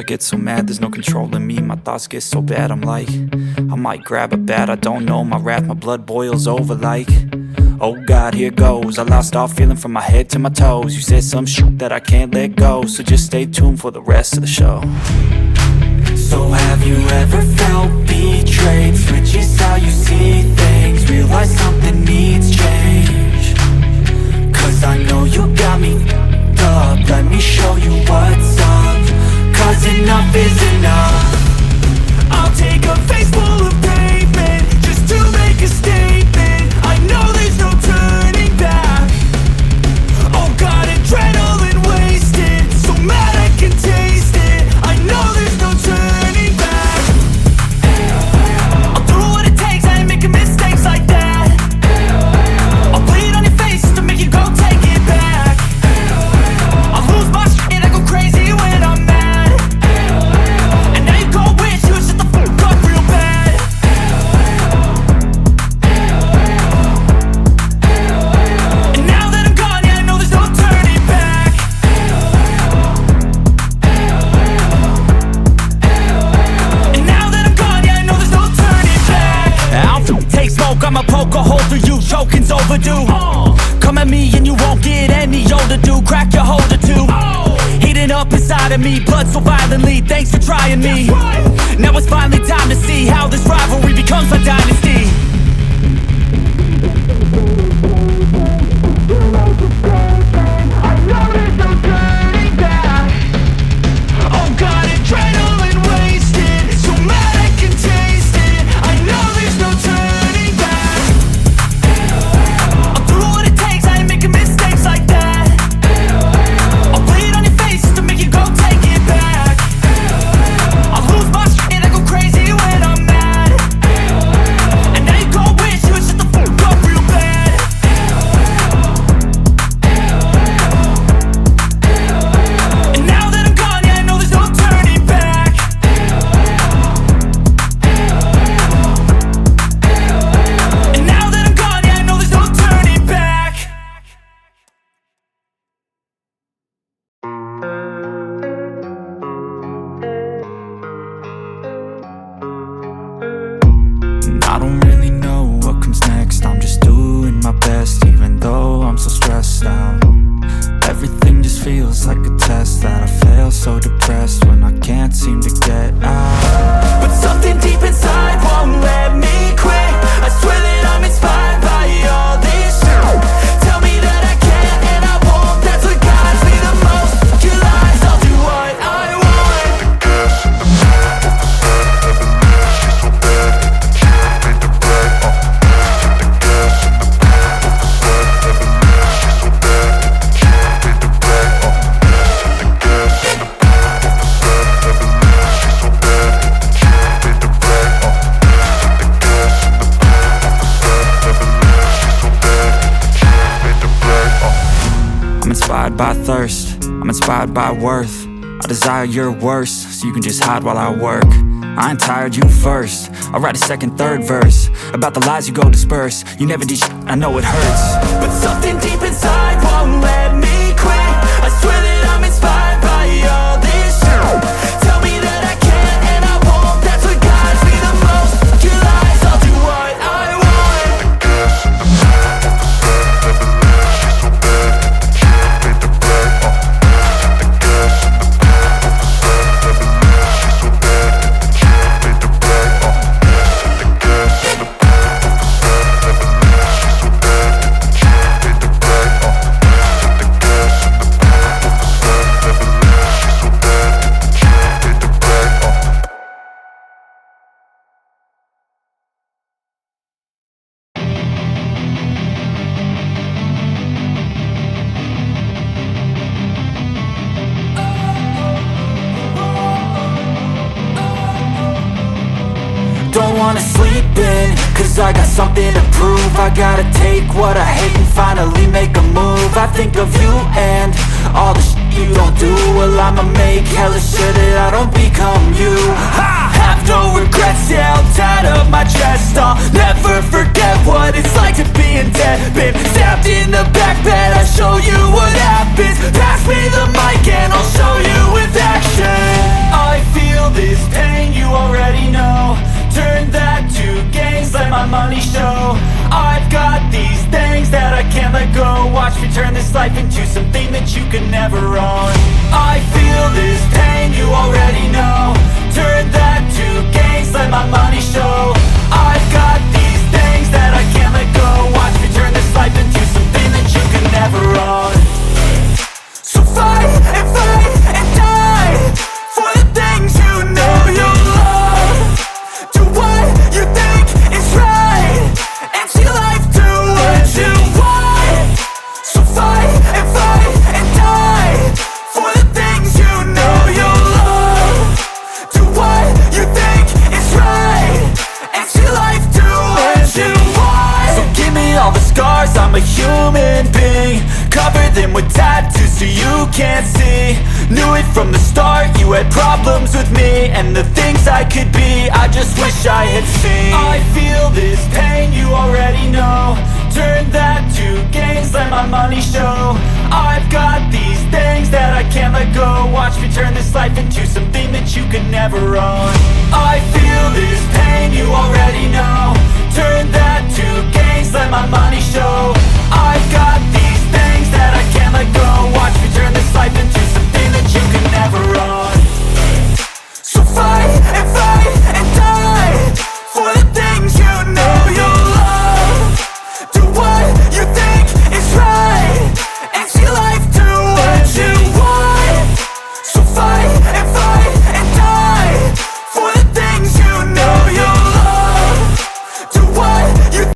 get so mad, there's no controlling me. My thoughts get so bad, I'm like, I might grab a bat, I don't know. My wrath, my blood boils over like, oh God, here goes. I lost all feeling from my head to my toes. You said some shit that I can't let go, so just stay tuned for the rest of the show. So have you ever felt betrayed? Switches how you see things, realize something needs change. Cause I know you got me up, let me show you what's up. Cause enough is enough. I'll take a face full of pavement just to make a statement. I know there's no turning back. Oh God, adrenaline wasted, so mad I can taste it. I know there's no turning back. I'll do what it takes, I ain't making mistakes like that. I'll bleed on your face to make you go take it back. I'll lose my shit, I go crazy when I'm mad. And now you go wish you would shut the fuck up real bad. And now that I'm gone, yeah, I know there's no turning back. And now that I'm gone, yeah, I know there's no turning back. I'll take smoke, I'ma poke a hole through you, choking's overdue. Come at me and you won't get any older, dude. Crack your holder too. Heating up inside of me, blood so violently, thanks for trying me. Now it's finally time to see how this rivalry becomes a dynasty. I know there's no turning back. Oh God, adrenaline wasted, so mad I can taste it. I know there's no turning back. I'll do what it takes, I ain't making mistakes like that. I'll bleed on your face to make you go take it back. I'll lose my shit, I go crazy when I'm mad. And now you go wish you would shut the fuck up real bad. And now that I'm gone, yeah, I know there's no turning back. And now that I'm gone, yeah, I know there's no turning back. And I don't really know what comes next. I'm just doing my best, even though I'm so stressed out. Everything just feels like a test that I fail, so depressed when I can't seem to get out. But something deep inside won't let me quit. I swear that I'm inspired by all this shit. Tell me that I can't and I won't, that's what guides me the most. Your lies, I'll do what I want. I'm inspired by thirst, I'm inspired by worth. I desire your worst, so you can just hide while I work. I ain't tired, you first. I'll write a second, third verse about the lies you go disperse. You never did shit, I know it hurts. But something deep inside won't let me quit. I swear that I'm inspired by all this shit. Tell me that I can't and I won't, that's what guides me the most. Your lies, I'll do what I want. Don't wanna sleep in, cause I got something to prove. I gotta take what I hate and finally make a move. I think of you and all the shit you don't do. Well, I'ma make hella sure that I don't become you. I have no regrets, yeah, I'll tie up my chest. I'll never forget what it's like to be in debt. Been stabbed in the back bed, I'll show you what happens. Pass me the mic and I'll show you with action. I turn this life into something that you can never own. I feel this pain, you already know. Turn that to gains, let my money show. I've got these things that I can't let go. Watch me turn this life into something that you can never own. So fight and die for the things you know you love. Do what you think is right and see life do what you want. So fight and die for the things you know you love. Do what you think is right and see life do what you want. So give me all the scars, I'm a human being. Cover them with tattoos so you can't see. Knew it from the start, you had problems with me and the things I could be, I just wish I had seen. I feel this pain, you already know. Turn that to gains, let my money show. I've got these things that I can't let go. Watch me turn this life into something that you can never own. I feel this pain, you already know. Turn that to